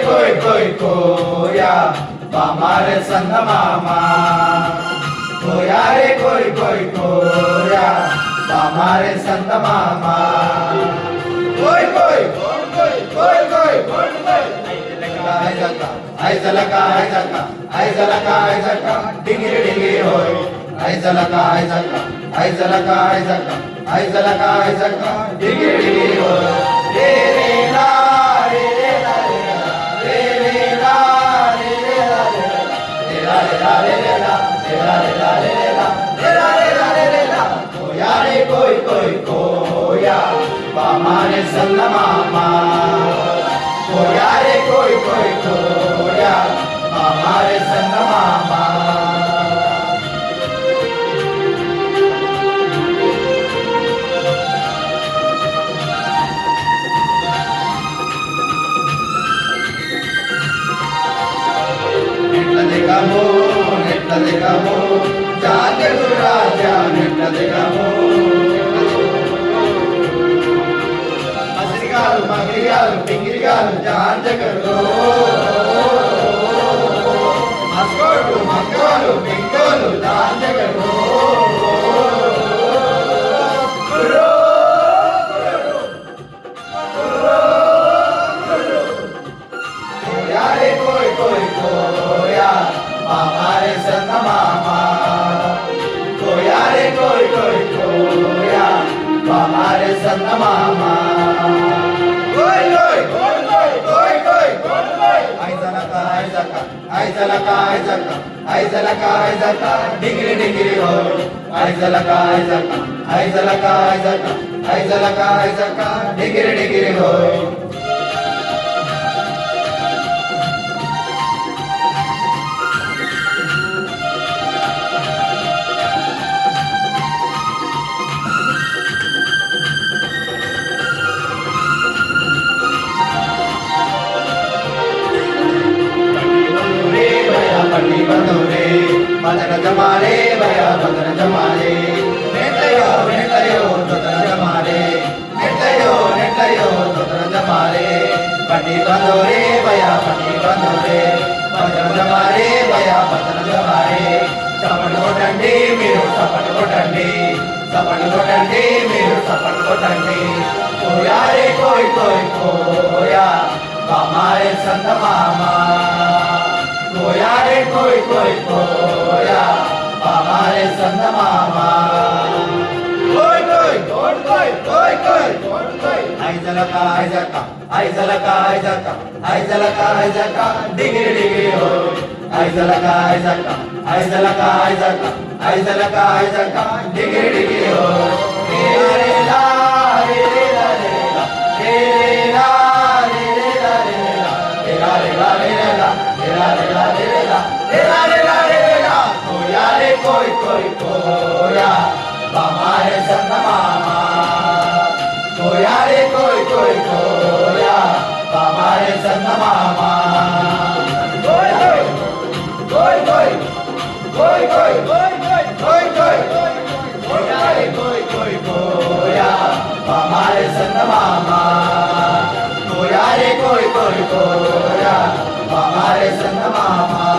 कोई कोया हमारे संग मामा कोया रे कोई कोया हमारे संग मामा कोई कोई आई झलका डिंगिरी डिंगिरी होय आई झलका डिंगिरी डिंगिरी होय रे रे ला रे रे ला रे रे ला रे रे ला रे ला रे ला रे ला रे ला रे ला रे ला रे ला रे ला रे ला कोया रे कोई कोया हमारे संग मामा कोया रे कोई कोया हमारे संग मामा నెట్ల దిగమో జాతకు రాజా నెట్ల దిగమో మసిరిగాలు మగిరిగాలు పింగిరిగాలు జాంజకరు మస్కోడు మంగోలు పింగోలు జాంజకరు हमारे संग मामा कोया रे कोई कोया हमारे संग मामा कोई आई झलका डिंगिरी डिंगिरी हो आई झलका डिंगिरी डिंगिरी हो पट्टी बंदोरे मदन जमारे भया मदन जमारे नेटयो तोतन जमारे नेटयो तोतन जमारे पट्टी बंदोरे भया पट्टी बंदोरे मदन जमारे भया मदन जमारे चपट कोटंडी మీరు చపट कोटंडी మీరు చపट कोटंडी कोया रे कोई कोया हमारे संग मामा कोया रे कोई कोया हमारे संग मामा कोई आई झलका डिंगिरी डिंगिरी हो आई झलका डिंगिरी डिंगिरी हो रे ला रे रे ला रे ला रे ला रे रे ला रे ला रे ला रे ला कोया रे कोई कोया हमारे संग मामा कोया रे कोई कोया हमारे संग मामा कोई कोया रे कोई कोया हमारे संग मामा कोया रे कोई कोया हमारे संग मामा